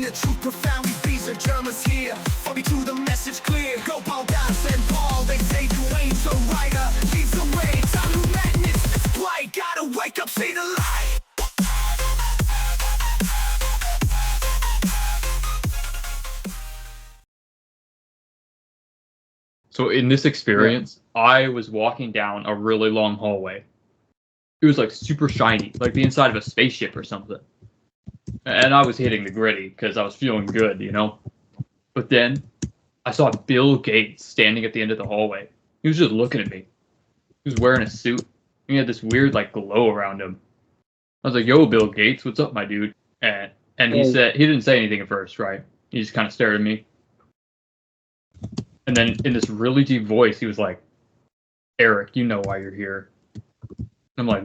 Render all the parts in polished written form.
the truth profoundly. These are Germans here. Follow me to the message clear. Go Paul, Das, and Paul. They say DUANE's a writer. Leads the way. Time to madness. It's bright. Gotta wake up, see the light. So in this experience, I was walking down a really long hallway. It was like super shiny, like the inside of a spaceship or something. And I was hitting the gritty because I was feeling good, you know? But then I saw Bill Gates standing at the end of the hallway. He was just looking at me. He was wearing a suit. He had this weird like glow around him. I was like, yo, Bill Gates, what's up, my dude? And he said, he didn't say anything at first, right? He just kind of stared at me. And then in this really deep voice, he was like, Eric, you know why you're here. And I'm like,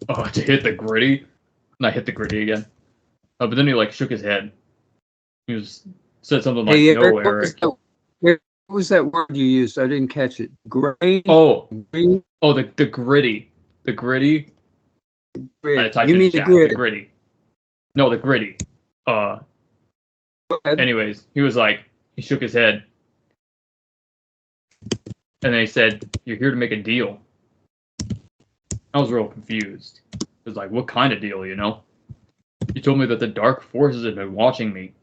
oh, to hit the gritty? And I hit the gritty again. But then he like shook his head. He said something like, hey, no, Eric. What was that word you used? I didn't catch it. Gray? Oh, the gritty. The gritty. Grid. I typed You in mean chat, the grid? the gritty. No, the gritty. Anyways, he was like, he shook his head. And then he said, you're here to make a deal. I was real confused. I was like, what kind of deal, you know? He told me that the dark forces had been watching me,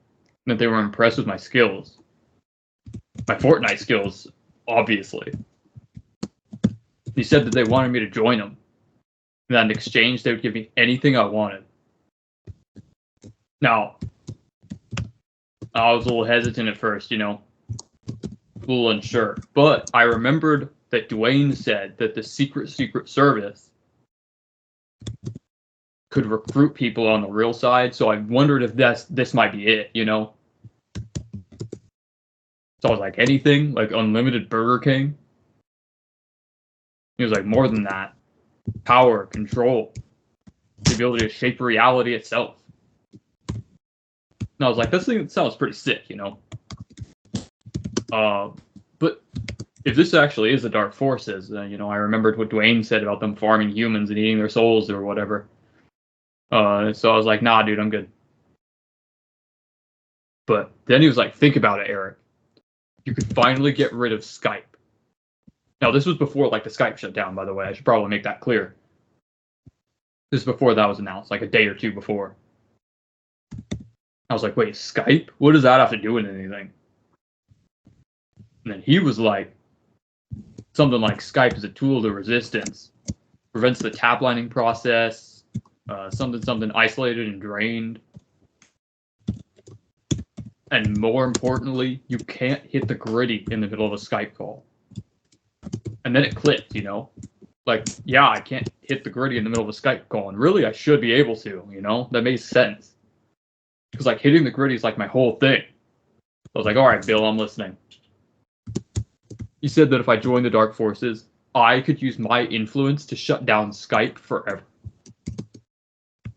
and that they were impressed with my skills. My Fortnite skills, obviously. He said that they wanted me to join them, and that in exchange they would give me anything I wanted. Now, I was a little hesitant at first, you know? A little unsure, but I remembered that DUANE said that the Secret Service could recruit people on the real side, so I wondered if this might be it, you know? So I was like, anything? Like unlimited Burger King? He was like, more than that. Power, control, the ability to shape reality itself. And I was like, this thing sounds pretty sick, you know? But if this actually is the dark forces, you know, I remembered what DUANE said about them farming humans and eating their souls or whatever. So I was like, nah, dude, I'm good. But then he was like, think about it, Eric. You could finally get rid of Skype. Now, this was before like the Skype shut down, by the way. I should probably make that clear. This is before that was announced, like a day or two before. I was like, wait, Skype? What does that have to do with anything? And then he was like, something like Skype is a tool to resistance, prevents the taplining process, something isolated and drained. And more importantly, you can't hit the gritty in the middle of a Skype call. And then it clicked, you know? Like, yeah, I can't hit the gritty in the middle of a Skype call, and really I should be able to, you know? That made sense. Because like hitting the gritty is like my whole thing. I was like, all right, Bill, I'm listening. He said that if I joined the Dark Forces, I could use my influence to shut down Skype forever.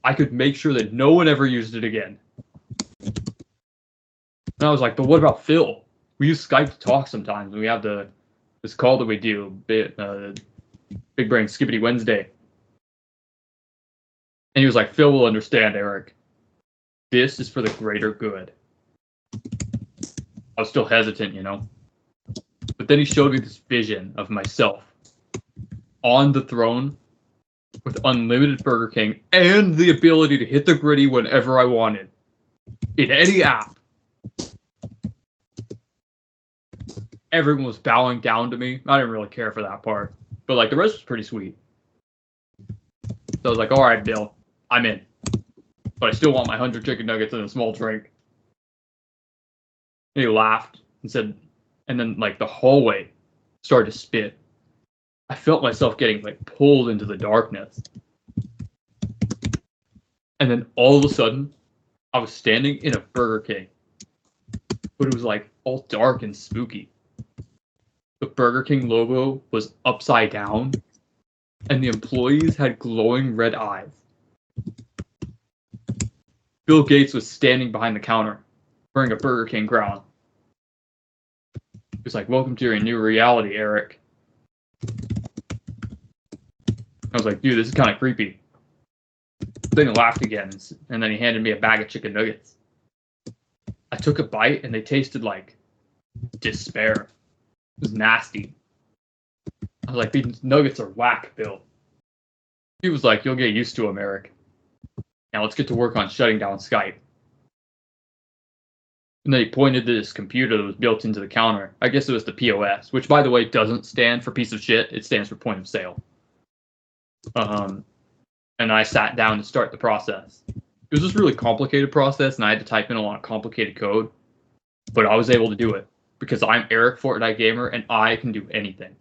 I could make sure that no one ever used it again. And I was like, but what about Phil? We use Skype to talk sometimes, and we have this call that we do, Big Brain Skippity Wednesday. And he was like, Phil will understand, Eric. This is for the greater good. I was still hesitant, you know? But then he showed me this vision of myself on the throne with unlimited Burger King and the ability to hit the gritty whenever I wanted in any app. Everyone was bowing down to me. I didn't really care for that part, but like the rest was pretty sweet. So I was like, all right, Bill, I'm in. But I still want my 100 chicken nuggets and a small drink. And he laughed and said, and then like the hallway started to spin. I felt myself getting like pulled into the darkness. And then all of a sudden, I was standing in a Burger King. But it was like all dark and spooky. The Burger King logo was upside down, and the employees had glowing red eyes. Bill Gates was standing behind the counter, wearing a Burger King crown. He was like, welcome to your new reality, Eric. I was like, dude, this is kind of creepy. Then he laughed again, and then he handed me a bag of chicken nuggets. I took a bite and they tasted like despair. It was nasty. I was like, these nuggets are whack, Bill. He was like, you'll get used to them, Eric. Now let's get to work on shutting down Skype. And then he pointed to this computer that was built into the counter. I guess it was the POS, which, by the way, doesn't stand for piece of shit. It stands for point of sale. And I sat down to start the process. It was this really complicated process, and I had to type in a lot of complicated code. But I was able to do it because I'm Eric Fortnite Gamer, and I can do anything.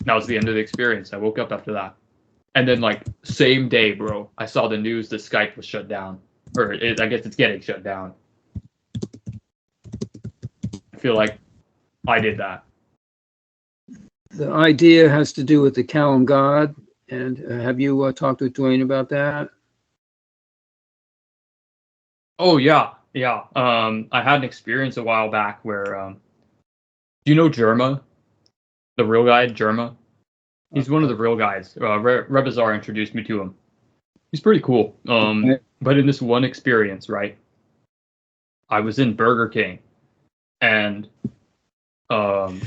That was the end of the experience. I woke up after that. And then, like, same day, bro, I saw the news that Skype was shut down. Or I guess it's getting shut down. I feel like I did that. The idea has to do with the Callum God. And have you talked with DUANE about that? Oh, yeah. Yeah. I had an experience a while back where, do you know Germa? The real guy, Germa? He's one of the real guys. Rebazar introduced me to him. He's pretty cool. But in this one experience, right, I was in Burger King, and I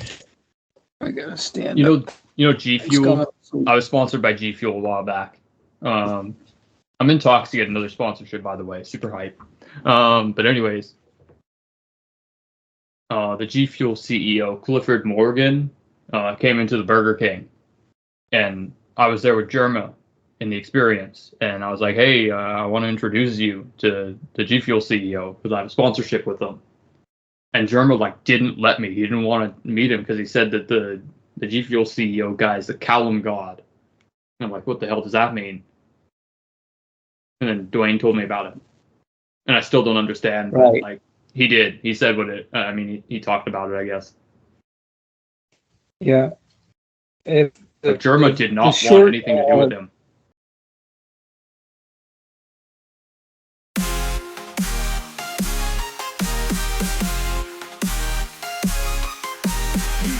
gotta stand you up. know G Fuel. I was sponsored by G Fuel a while back. I'm in talks to get another sponsorship, by the way. Super hype. But anyways, the G Fuel CEO Clifford Morgan came into the Burger King, and I was there with Germa in the experience, and I was like, hey, I want to introduce you to the G Fuel CEO because I have a sponsorship with them. And Germa like didn't let me. He didn't want to meet him because he said that the G Fuel CEO guy is the Callum God. And I'm like, what the hell does that mean? And then DUANE told me about it, and I still don't understand. But Right. like he did. He said what it. I mean, he talked about it, I guess. Yeah. But Germa did not want anything to do with him.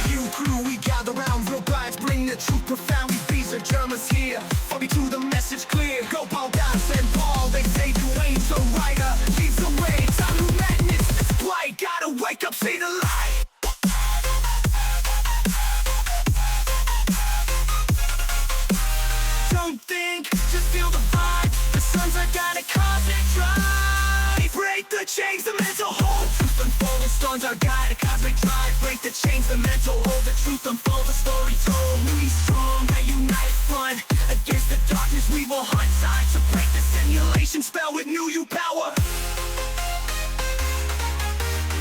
You crew, we gather round real guys, bring the truth profoundly. These are Germans here, for me to the message clear. Go Paul, dance and Paul, they say DUANE's a writer. Leads the way, time to madness, it's blight. Gotta wake up, see the light. Don't think, just feel the vibe. The sun's are gonna concentrate. Break the chains, the mental hold. Truth unfold, the storms are guide. A cosmic drive. Break the chains, the mental hold. The truth unfold, the story told. We strong, now unite front. Against the darkness, we will hunt. Time to break the simulation spell with new you power.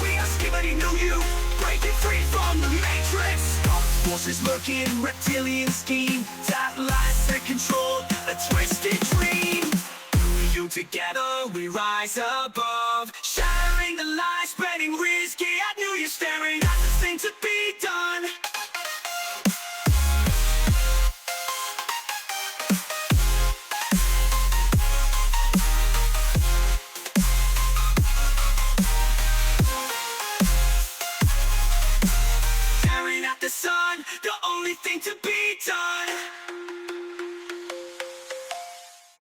We are skibidi new you. Breaking free from the matrix. Dark forces lurking, reptilian scheme. That lies that control a twisted dream. You together, we rise above.